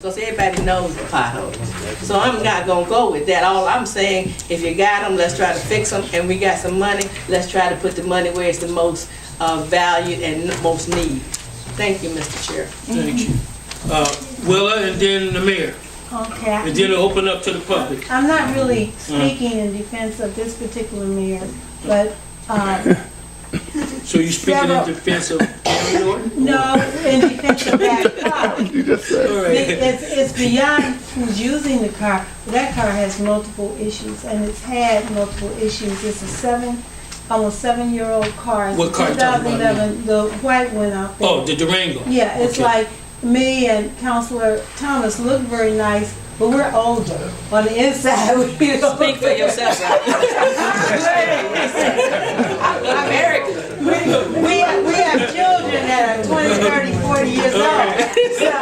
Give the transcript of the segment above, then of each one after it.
Because everybody knows the potholes. So I'm not going to go with that. All I'm saying, if you got them, let's try to fix them. And we got some money, let's try to put the money where it's the most valued and most need. Thank you, Mr. Chair. Thank you. Willa, and then the mayor. Okay. And then it'll open up to the public. I'm not really speaking in defense of this particular mayor, but So you're speaking in defense of Eleanor? no, in defense of that car. All right. It's beyond who's using the car. That car has multiple issues, and it's had multiple issues. It's a almost 7-year-old car. It's What car you talking about? 2011, the white one out there. Oh, the Durango. Yeah, it's Okay. like me and Councilor Thomas look very nice, but we're older. On the inside, we don't. Speak for yourself, right? I'm American. We have children that are 20, 30, 40 years old. So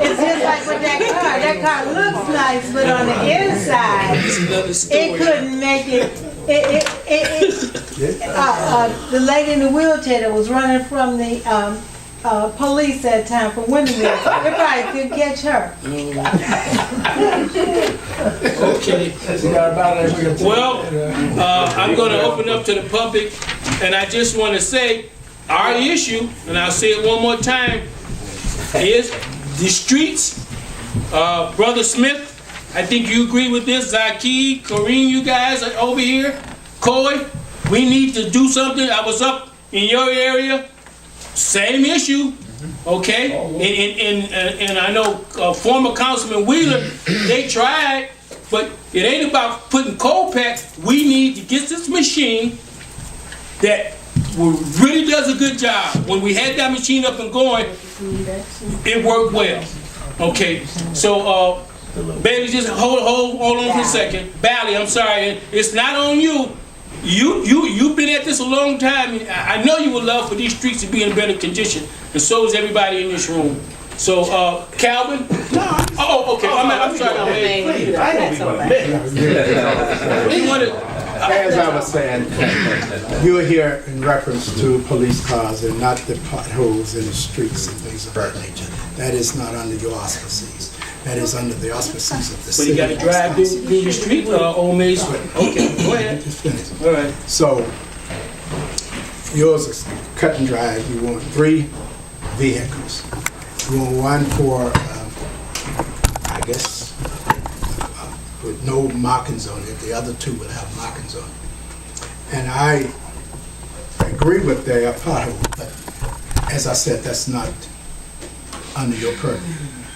it's just like with that car. That car looks nice, but on the inside, It's another story. it couldn't make it. The lady in the wheelchair that was running from the police that time from Windermere, it probably couldn't catch her. Okay. Well, I'm going to open up to the public, and I just want to say our issue, and I'll say it one more time, is the streets. Brother Smith, I think you agree with this. Zaki, Kareem, you guys are over here. Coy, we need to do something. I was up in your area, same issue. Okay, and I know former Councilman Wheeler, they tried, but it ain't about putting coal packs. We need to get this machine that really does a good job. When we had that machine up and going, it worked well. Okay, so baby, just hold on for a second. Bally, I'm sorry, it's not on you. You've been at this a long time. I know you would love for these streets to be in better condition, and so is everybody in this room. So, Calvin? Oh, okay. I'm sorry. As I was saying, you're here in reference to police cars and not the potholes in the streets and things of that nature. That is not under your auspices. That is under the auspices of the But city. you got to drive through the street, Old Mace. Okay, go ahead. Just finish. All right. So, yours is cut and dried. You want 3 vehicles. You want one for, I guess, with no markings on it. The other 2 will have markings on it. And I agree with their pothole, but as I said, that's not under your purview.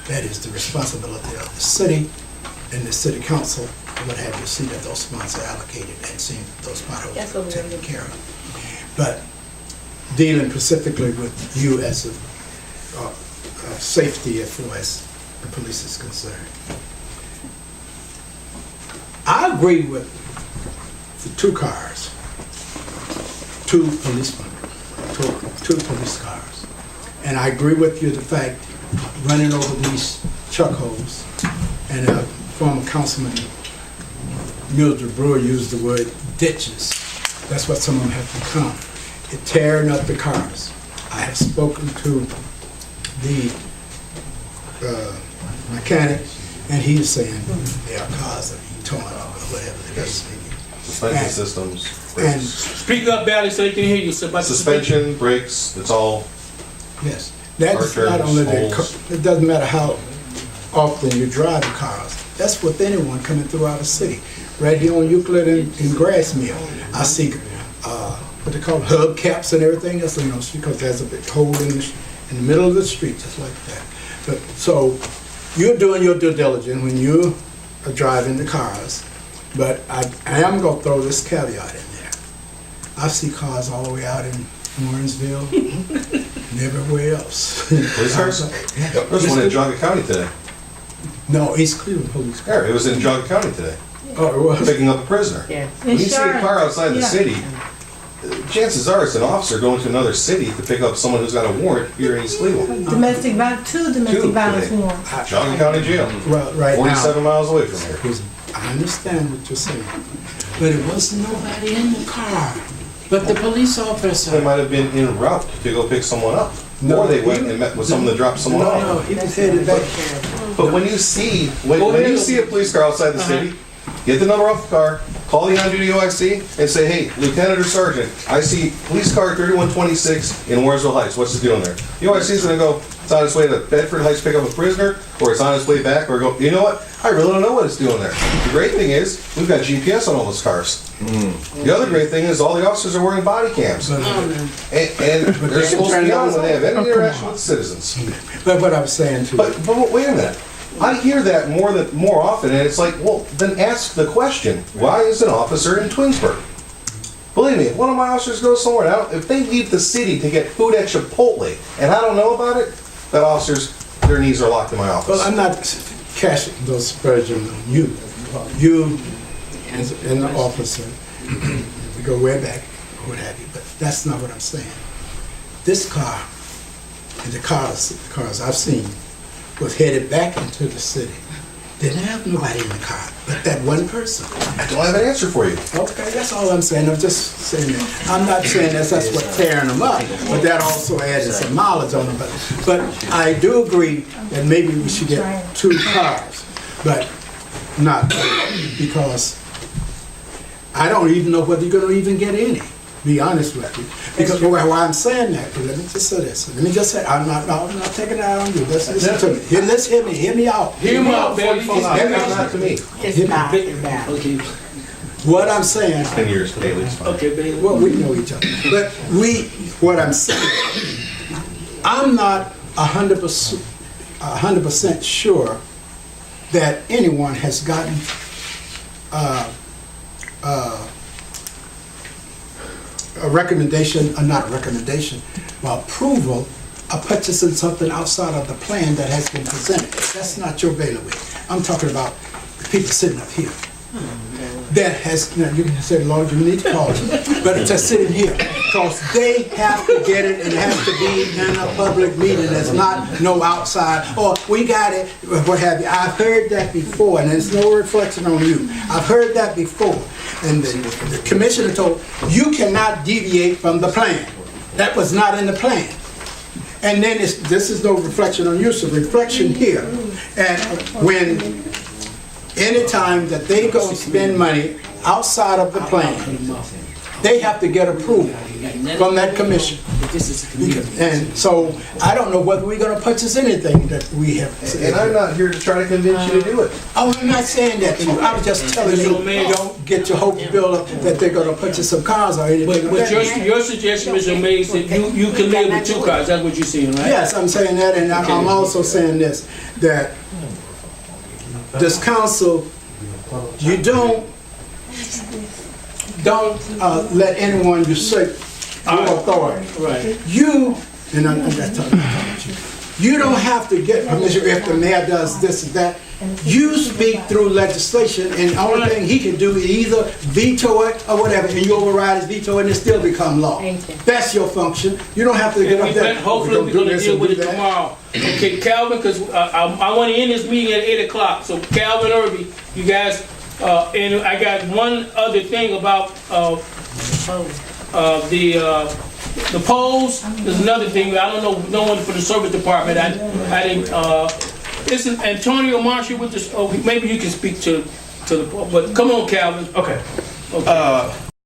That is the responsibility of the city and the city council, what have you, see that those funds are allocated and see that those potholes are taken care of. But dealing specifically with you as a safety as far as the police is concerned. I agree with the 2 cars, 2 policemen, 2 police cars. And I agree with you the fact running over these chuck holes, and former Councilman Mildred Brewer used the word ditches. That's what some of them have become. It's tearing up the cars. I have spoken to the mechanic, and he's saying there are cars that are torn up or whatever the case may be. Suspension systems, And Speak up, Bally, so they can hear you. So about suspension, brakes, it's all, yes, that's not only the, it doesn't matter how often you drive the cars. That's with anyone coming throughout the city. Right here on Euclid and Grassmere, I see what they call hubcaps and everything else, you know, because there's a big hole in the middle of the street, just like that. But so you're doing your due diligence when you are driving the cars. But I am going to throw this caveat in there. I see cars all the way out in Warrensville and everywhere else. police cars? There was one in Jonga County today. No, East Cleveland Police Car. Yeah, it was in Jonga County today, Oh, it was? picking up a prisoner. Yeah. When you see a car outside the Yeah. city, chances are it's an officer going to another city to pick up someone who's got a warrant here in East Cleveland. Domestic violence, 2 domestic 2 violence today. warrants. Jonga County Jail, Well, right 47 now, miles away from here. I understand what you're saying, but it wasn't nobody in the car. But the police They officer, might have been en route to go pick someone up. No, Or they went and met with someone to drop someone No, off. he was headed back. But when you see, when you see a police car outside the city, get the number off the car, call the on-duty OIC, and say, hey, Lieutenant or Sergeant, I see police car 3126 in Warrensville Heights. What's the deal in there? The OIC is going to go, it's on its way to Bedford Heights to pick up a prisoner, or it's on its way back, or go, you know what? I really don't know what it's doing there. The great thing is, we've got GPS on all those cars. The other great thing is all the officers are wearing body cams. And they're supposed to be on when they have any interaction with citizens. But what I'm saying to you. But wait a minute. I hear that more often, and it's like, well, then ask the question, why is an officer in Twinsburg? Believe me, if one of my officers goes somewhere, if they leave the city to get food at Chipotle, and I don't know about it, that officers, their knees are locked in my office. Well, I'm not casting those aspersions on you. You, as an officer, we go way back, or what have you, but that's not what I'm saying. This car, and the cars I've seen, was headed back into the city. Didn't have nobody in the car, but that one person. I don't have an answer for you. Okay, that's all I'm saying. I'm just saying that. I'm not saying that's what's tearing them up, but that also added some mileage on them. But I do agree that maybe we should get 2 cars, but not because I don't even know whether you're going to even get any. Be honest with you, because why I'm saying that. Let me just say this. Let me just say I'm not taking that on you. Let's listen to me. Let's hear me. Hear me out. Hear me out, baby. It's not to me. It's not, it's not. Okay, What I'm saying. 10 years, Bailey, it's fine. okay, baby. Well, we know each other. But what I'm saying, I'm not 100% sure that anyone has gotten a recommendation, or not a recommendation, approval of purchasing something outside of the plan that has been presented. That's not your bailiwick. I'm talking about the people sitting up here. That has, you can say, Lord, you need to call them, but it's just sitting here, because they have to get it, and it has to be in a public meeting. It's not no outside, or we got it, what have you. I've heard that before, and there's no reflection on you. I've heard that before, and the commissioner told, you cannot deviate from the plan. That was not in the plan. And then this is no reflection on you, it's a reflection here. And when anytime that they go spend money outside of the plan, they have to get approval from that commission. And so I don't know whether we're going to purchase anything that we have. And I'm not here to try to convince you to do it. Oh, I'm not saying that to you. I was just telling you, don't get your hopes built up that they're going to purchase some cars or anything. But your suggestion, Mr. Mays, that you can live with 2 cars. That's what you're saying, right? Yes, I'm saying that, and I'm also saying this, that this council, you don't let anyone usurp your authority. Right. You, and I'm just talking about you don't have to get permission if the mayor does this and that. You speak through legislation, and the only thing he can do is either veto it or whatever, and you override his veto and it still become law. That's your function. You don't have to get up there. Hopefully we're going to deal with it tomorrow. Okay, Calvin, because I want to end this meeting at 8 o'clock. So Calvin, Irby, you guys, and I got one other thing about the polls. There's another thing. I don't know no one for the service department. I didn't. Isn't Antonio Marshall with this? Oh, maybe you can speak to the. But come on, Calvin. Okay.